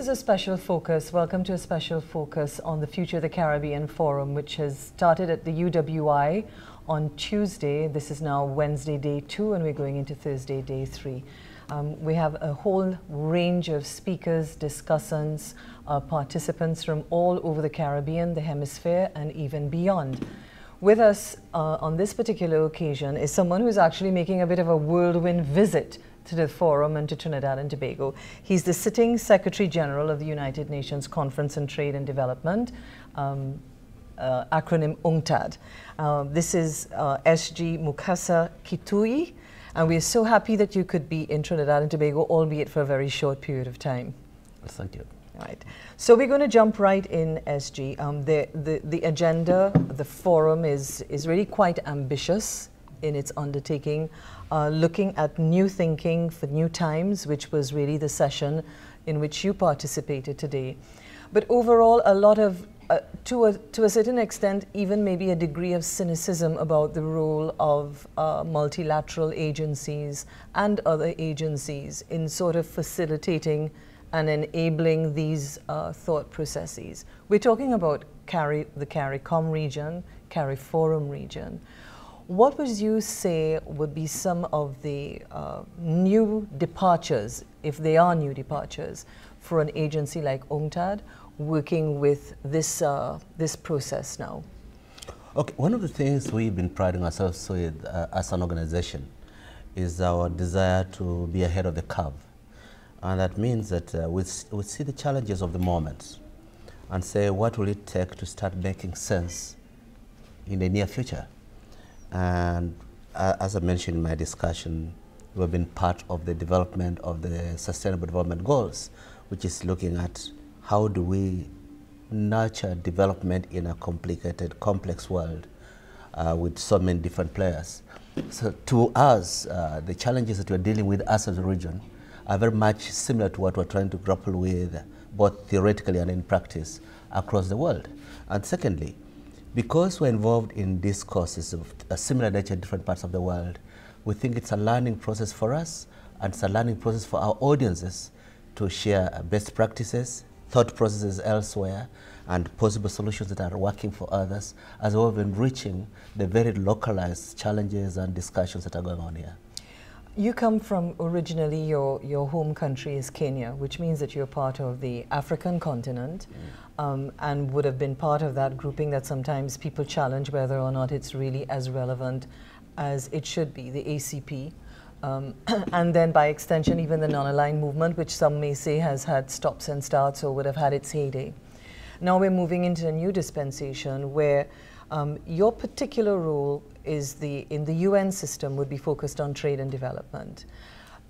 is a special focus. Welcome to a special focus on the Future of the Caribbean Forum, which has started at the UWI on Tuesday. This is now Wednesday, day 2, and we're going into Thursday, day 3. We have a whole range of speakers, discussants, participants from all over the Caribbean, the hemisphere, and even beyond. With us on this particular occasion is someone who's actually making a bit of a whirlwind visit to the forum and to Trinidad and Tobago. He's the sitting Secretary General of the United Nations Conference on Trade and Development, acronym UNCTAD. This is SG Mukhisa Kituyi, and we are so happy that you could be in Trinidad and Tobago, albeit for a very short period of time. Thank you. Right. So we're going to jump right in, SG. The agenda, the forum is really quite ambitious in its undertaking, looking at new thinking for new times, which was really the session in which you participated today. But overall, a lot of, to a certain extent, even maybe a degree of cynicism about the role of multilateral agencies and other agencies in sort of facilitating and enabling these thought processes. We're talking about the CARICOM region, CARIFORUM region. What would you say would be some of the new departures, if they are new departures, for an agency like UNCTAD working with this, this process now? Okay, one of the things we've been priding ourselves with as an organization is our desire to be ahead of the curve. And that means that we see the challenges of the moment and say, what will it take to start making sense in the near future? And as I mentioned in my discussion, we've been part of the development of the Sustainable Development Goals, which is looking at how do we nurture development in a complicated, complex world with so many different players. So to us, the challenges that we're dealing with as a region are very much similar to what we're trying to grapple with, both theoretically and in practice, across the world. And secondly, because we're involved in discourses of a similar nature in different parts of the world, we think it's a learning process for us, and it's a learning process for our audiences to share best practices, thought processes elsewhere, and possible solutions that are working for others, as well as enriching the very localized challenges and discussions that are going on here. You come from, originally, your home country is Kenya, which means that you're part of the African continent, and would have been part of that grouping that sometimes people challenge whether or not it's really as relevant as it should be, the ACP. And then by extension, even the non-aligned movement, which some may say has had stops and starts or would have had its heyday. Now we're moving into a new dispensation where your particular role is in the UN system would be focused on trade and development.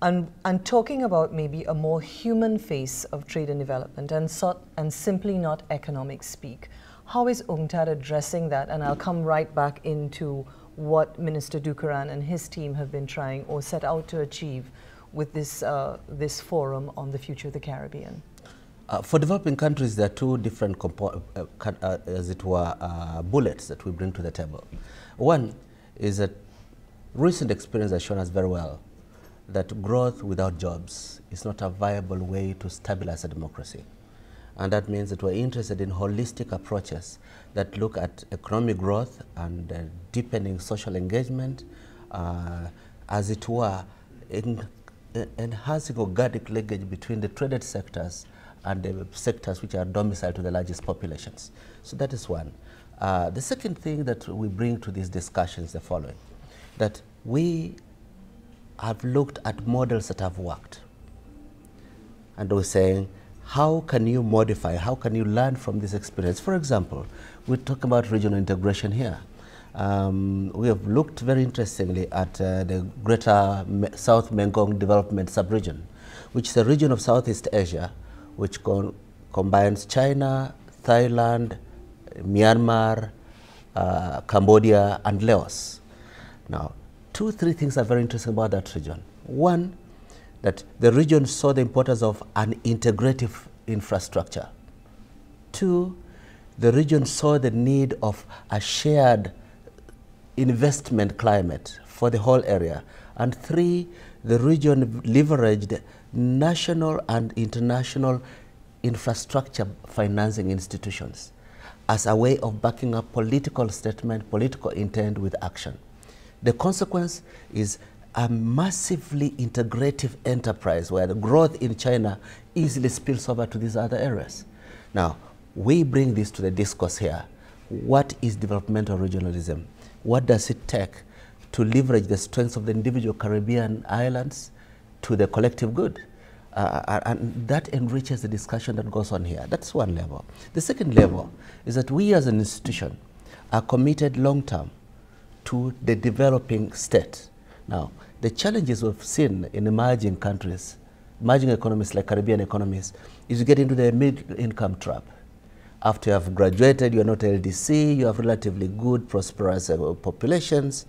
And talking about maybe a more human face of trade and development and simply not economic speak. How is UNCTAD addressing that? And I'll come right back into what Minister Dukaran and his team have been trying or set out to achieve with this, this forum on the future of the Caribbean. For developing countries, there are two different, as it were, bullets that we bring to the table. One is that recent experience has shown us very well that growth without jobs is not a viable way to stabilize a democracy. And that means that we're interested in holistic approaches that look at economic growth and deepening social engagement, as it were, enhancing organic linkage between the traded sectors and the sectors which are domiciled to the largest populations. So that is one. The second thing that we bring to these discussions is the following, that we have looked at models that have worked. And we're saying, how can you modify, how can you learn from this experience? For example, we talk about regional integration here. We have looked very interestingly at the Greater South Mekong Development Subregion, which is a region of Southeast Asia, which combines China, Thailand, Myanmar, Cambodia, and Laos. Now, 2-3 things are very interesting about that region. One, that the region saw the importance of an integrative infrastructure. 2, the region saw the need of a shared investment climate for the whole area. And 3, the region leveraged national and international infrastructure financing institutions as a way of backing up political statement, political intent with action. The consequence is a massively integrative enterprise where the growth in China easily spills over to these other areas. Now, we bring this to the discourse here. What is developmental regionalism? What does it take to leverage the strengths of the individual Caribbean islands to the collective good? And that enriches the discussion that goes on here. That's one level. The second level is that we as an institution are committed long-term to the developing state. Now, the challenges we've seen in emerging countries, emerging economies like Caribbean economies, is you get into the middle-income trap. After you have graduated, you're not LDC, you have relatively good, prosperous populations,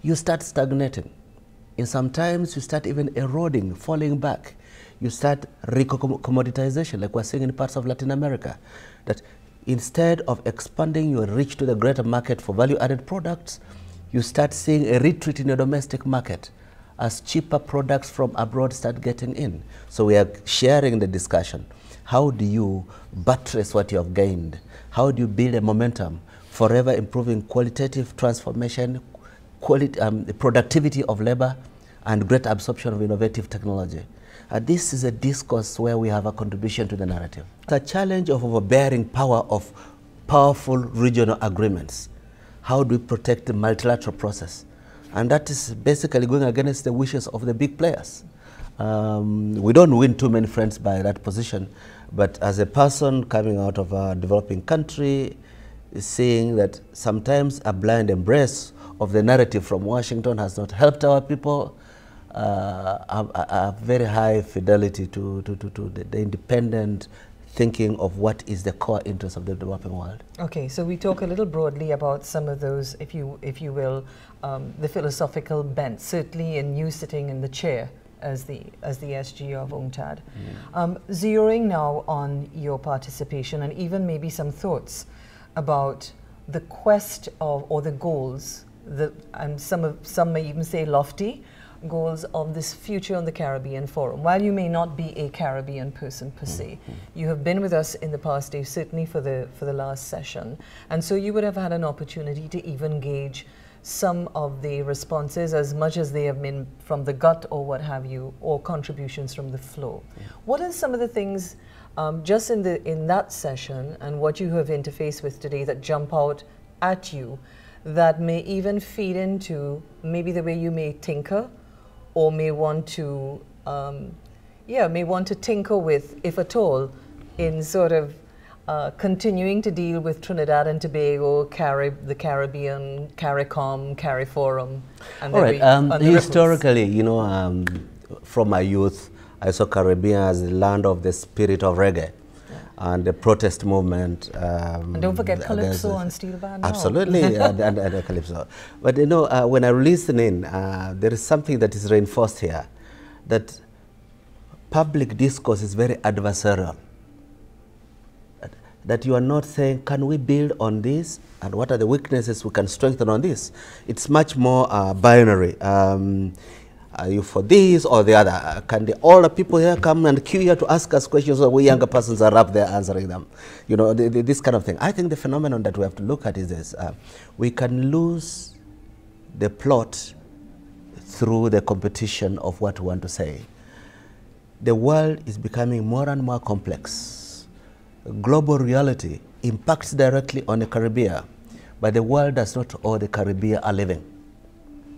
you start stagnating. And sometimes you start even eroding, falling back. You start commoditization, like we're seeing in parts of Latin America, that instead of expanding your reach to the greater market for value-added products, you start seeing a retreat in your domestic market as cheaper products from abroad start getting in. So we are sharing the discussion. How do you buttress what you have gained? How do you build a momentum, forever improving qualitative transformation, the productivity of labor, and great absorption of innovative technology? This is a discourse where we have a contribution to the narrative. The challenge of overbearing power of powerful regional agreements. How do we protect the multilateral process? And that is basically going against the wishes of the big players. We don't win too many friends by that position, but as a person coming out of a developing country, seeing that sometimes a blind embrace of the narrative from Washington has not helped our people, a very high fidelity to the independent thinking of what is the core interest of the developing world. Okay, so we talk a little broadly about some of those, if you will, the philosophical bent, certainly in you sitting in the chair as the SG of UNCTAD. Zeroing now on your participation and even maybe some thoughts about the quest of, or the goals, and some may even say lofty, goals of this Future on the Caribbean Forum. While you may not be a Caribbean person per se, you have been with us in the past days, certainly for the last session, and so you would have had an opportunity to even gauge some of the responses, as much as they have been from the gut or what have you, or contributions from the flow. What are some of the things just in that session and what you have interfaced with today that jump out at you that may even feed into maybe the way you may tinker or may want to tinker with, if at all, in sort of continuing to deal with Trinidad and Tobago, the Caribbean, CARICOM, CARIFORUM. All right. Historically, you know, from my youth, I saw Caribbean as the land of the spirit of reggae. And the protest movement. And don't forget Calypso and Steel Band. Absolutely, and Calypso. But you know, when I listen in, there is something that is reinforced here, that public discourse is very adversarial. That you are not saying, can we build on this? And what are the weaknesses we can strengthen on this? It's much more binary. Are you for this or the other? Can the older people here come and queue here to ask us questions, or we younger persons are up there answering them? You know, this kind of thing. I think the phenomenon that we have to look at is this. We can lose the plot through the competition of what we want to say. The world is becoming more and more complex. Global reality impacts directly on the Caribbean, but the world does not owe the Caribbean a living.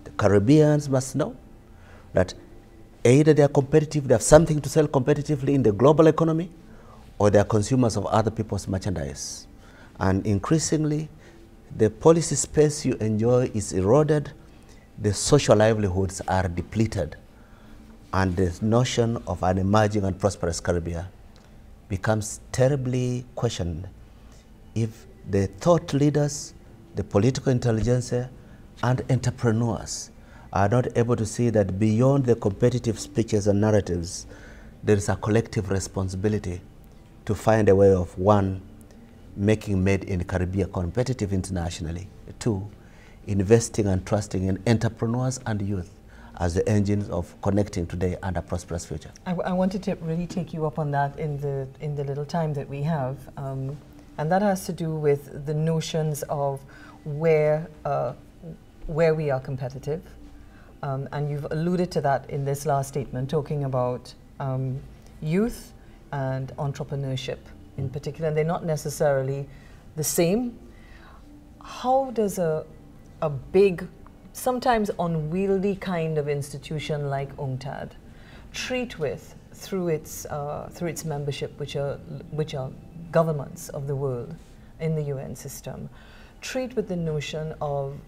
The Caribbeans must know that either they are competitive, they have something to sell competitively in the global economy, or they are consumers of other people's merchandise. And increasingly, the policy space you enjoy is eroded, the social livelihoods are depleted, and the notion of an emerging and prosperous Caribbean becomes terribly questioned if the thought leaders, the political intelligentsia, and entrepreneurs are not able to see that beyond the competitive speeches and narratives, there is a collective responsibility to find a way of, one, making Made in the Caribbean competitive internationally, two, investing and trusting in entrepreneurs and youth, as the engines of connecting today and a prosperous future. I wanted to really take you up on that in the little time that we have, and that has to do with the notions of where we are competitive, and you've alluded to that in this last statement, talking about youth and entrepreneurship in particular, and they're not necessarily the same. How does a big, sometimes unwieldy kind of institution like UNCTAD treat with, through its membership, which are governments of the world in the UN system, treat with the notion of,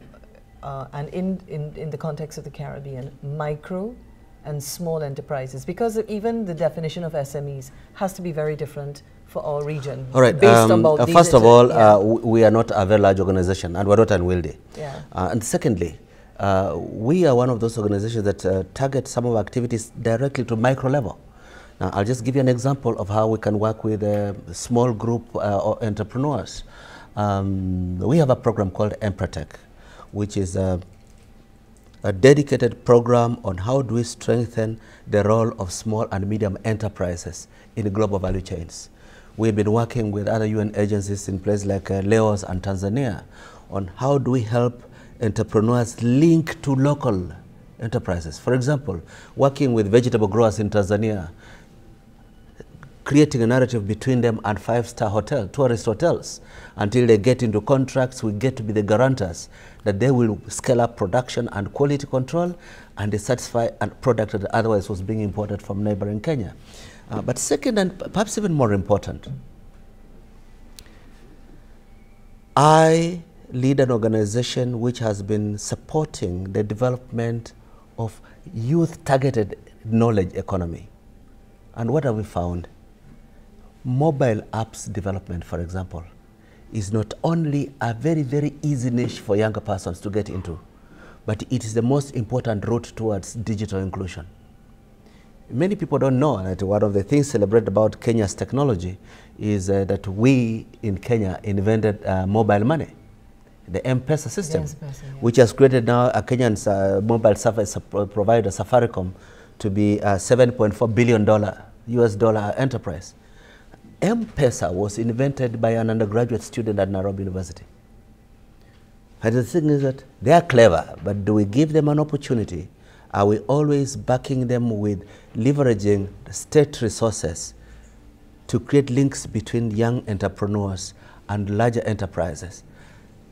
and in the context of the Caribbean, micro and small enterprises? Because even the definition of SMEs has to be very different for our region. All right. Based on first of all, we are not a very large organization, and we're not unwieldy. Yeah. And secondly, we are one of those organizations that target some of our activities directly to micro level. Now, I'll just give you an example of how we can work with a small group or entrepreneurs. We have a program called Empratech, which is a dedicated program on how do we strengthen the role of small and medium enterprises in global value chains. We've been working with other UN agencies in places like Laos and Tanzania on how do we help entrepreneurs link to local enterprises. For example, working with vegetable growers in Tanzania, creating a narrative between them and five-star hotel, tourist hotels, until they get into contracts. We get to be the guarantors that they will scale up production and quality control, and they satisfy a product that otherwise was being imported from neighboring Kenya. But second, and perhaps even more important, I lead an organization which has been supporting the development of youth-targeted knowledge economy. And what have we found? Mobile apps development, for example, is not only a very, very easy niche for younger persons to get into, but it is the most important route towards digital inclusion. Many people don't know that one of the things celebrated about Kenya's technology is that we in Kenya invented mobile money, the M-Pesa system, which has created now a Kenyan mobile service provider, Safaricom, to be a $7.4 billion US dollar enterprise. M-Pesa was invented by an undergraduate student at Nairobi University. And the thing is that they are clever, but do we give them an opportunity? Are we always backing them with leveraging state resources to create links between young entrepreneurs and larger enterprises?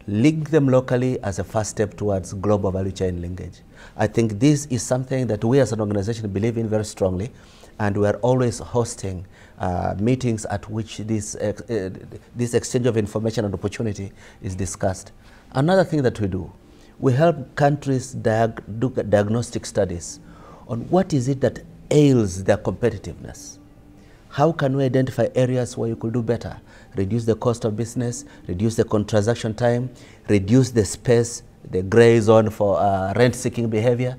Link them locally as a first step towards global value chain linkage. I think this is something that we as an organization believe in very strongly, and we are always hosting meetings at which this exchange of information and opportunity is discussed. Another thing that we do, we help countries do diagnostic studies on what is it that ails their competitiveness. How can we identify areas where you could do better? Reduce the cost of business, reduce the transaction time, reduce the space, the gray zone for rent-seeking behavior,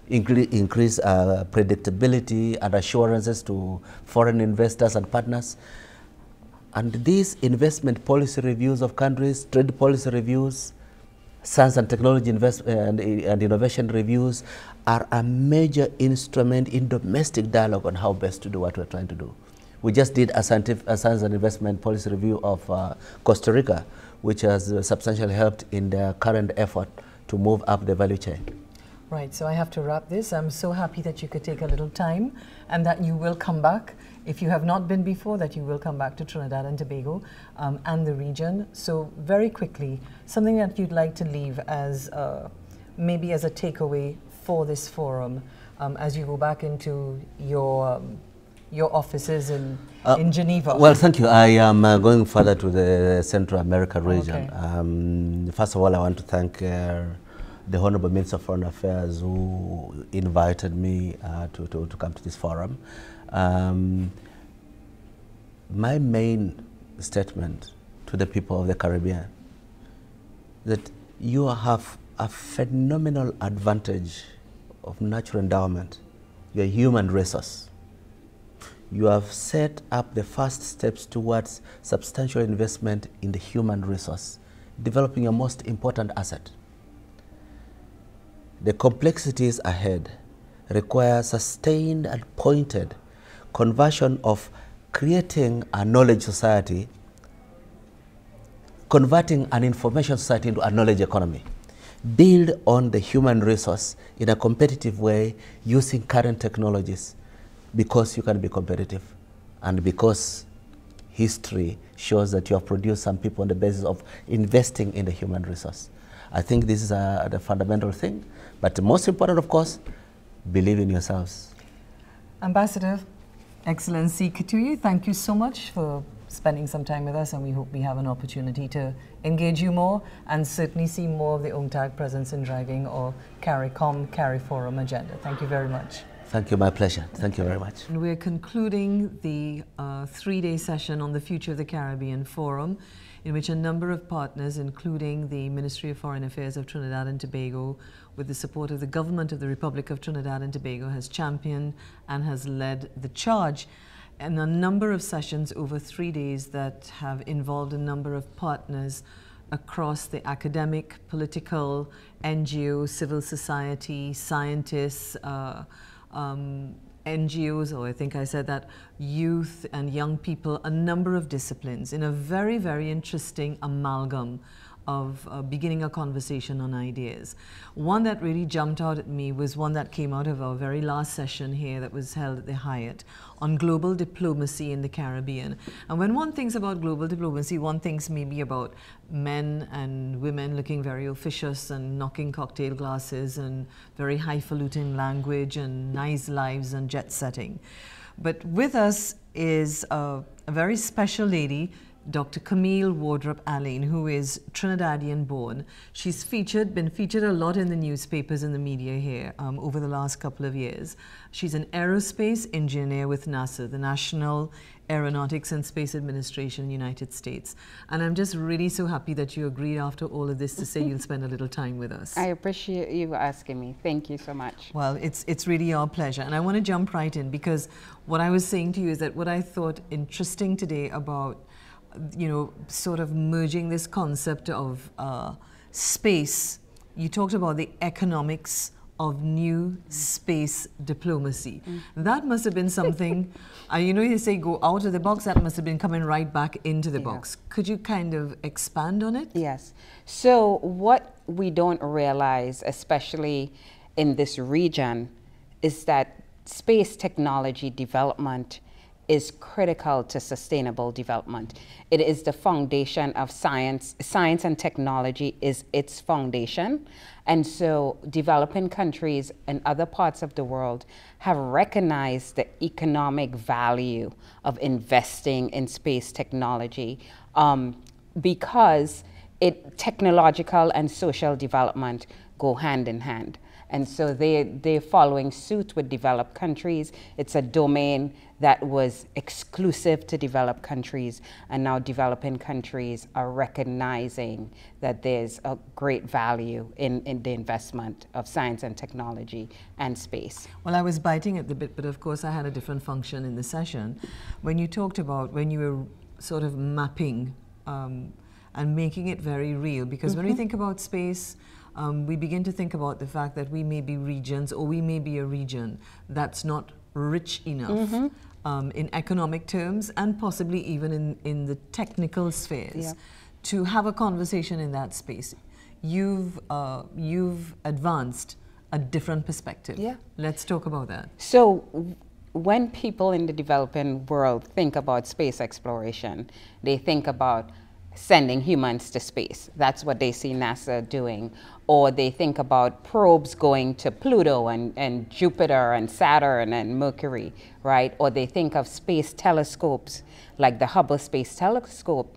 increase predictability and assurances to foreign investors and partners. And these investment policy reviews of countries, trade policy reviews, science and technology and innovation reviews are a major instrument in domestic dialogue on how best to do what we're trying to do. We just did a science and investment policy review of Costa Rica, which has substantially helped in their current effort to move up the value chain. Right, so I have to wrap this. I'm so happy that you could take a little time and that you will come back. If you have not been before, that you will come back to Trinidad and Tobago and the region. So very quickly, something that you'd like to leave as maybe as a takeaway for this forum as you go back into your offices in Geneva. Well, thank you. I am going further to the Central America region. Okay. First of all, I want to thank the Honorable Minister of Foreign Affairs who invited me to come to this forum. My main statement to the people of the Caribbean that you have a phenomenal advantage of natural endowment, your human resource. You have set up the first steps towards substantial investment in the human resource, developing your most important asset. the complexities ahead require sustained and pointed conversion of creating a knowledge society, converting an information society into a knowledge economy. Build on the human resource in a competitive way using current technologies, because you can be competitive and because history shows that you have produced some people on the basis of investing in the human resource. I think this is the fundamental thing, but the most important, of course, believe in yourselves. Ambassador, Excellency Kituyi, thank you so much for spending some time with us, and we hope we have an opportunity to engage you more and certainly see more of the UNCTAD presence in driving our CARICOM Forum agenda. Thank you very much. Thank you, my pleasure. Thank you very much. And we're concluding the three-day session on the Future of the Caribbean Forum, in which a number of partners, including the Ministry of Foreign Affairs of Trinidad and Tobago, with the support of the government of the Republic of Trinidad and Tobago, has championed and has led the charge in a number of sessions over 3 days that have involved a number of partners across the academic, political, NGO, civil society, scientists, NGOs, or I think I said that, youth and young people, a number of disciplines in a very, very interesting amalgam of beginning a conversation on ideas. One that really jumped out at me was one that came out of our very last session here that was held at the Hyatt on global diplomacy in the Caribbean. And when one thinks about global diplomacy, one thinks maybe about men and women looking very officious and knocking cocktail glasses and very highfalutin language and nice lives and jet setting. But with us is a very special lady, Dr. Camille Wardrop-Allain, who is Trinidadian born. She's been featured a lot in the newspapers and the media here over the last couple of years. She's an aerospace engineer with NASA, the National Aeronautics and Space Administration, United States. And I'm just really so happy that you agreed after all of this to say you'll spend a little time with us. I appreciate you asking me. Thank you so much. Well, it's really our pleasure. And I want to jump right in, because what I was saying to you is that what I thought interesting today about, you know, sort of merging this concept of space. You talked about the economics of new space diplomacy. That must have been something, you know, you say go out of the box, that must have been coming right back into the box. Could you kind of expand on it? Yes. So what we don't realize, especially in this region, is that space technology development is critical to sustainable development. It is the foundation of science. Science and technology is its foundation. And so developing countries and other parts of the world have recognized the economic value of investing in space technology because technological and social development go hand in hand. And so they're following suit with developed countries. It's a domain that was exclusive to developed countries, and now developing countries are recognizing that there's a great value in the investment of science and technology and space. Well, I was biting at the bit, but of course I had a different function in the session. When you talked about, when you were sort of mapping and making it very real, because when we think about space, we begin to think about the fact that we may be regions, or we may be a region that's not rich enough in economic terms, and possibly even in the technical spheres, to have a conversation in that space. You've advanced a different perspective. Yeah. Let's talk about that. So when people in the developing world think about space exploration, they think about sending humans to space. That's what they see NASA doing. Or they think about probes going to Pluto and Jupiter and Saturn and Mercury, right? Or they think of space telescopes like the Hubble Space Telescope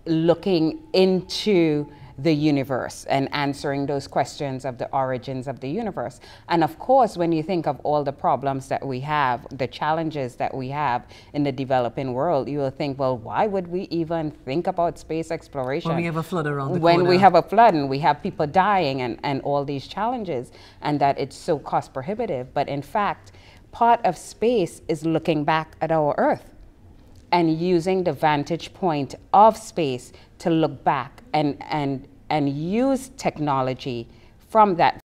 looking into the universe and answering those questions of the origins of the universe. And of course, when you think of all the problems that we have, the challenges that we have in the developing world, you will think, well, why would we even think about space exploration? When we have a flood around the corner. When we have a flood and we have people dying and all these challenges, and that it's so cost prohibitive. But in fact, part of space is looking back at our Earth and using the vantage point of space to look back and use technology from that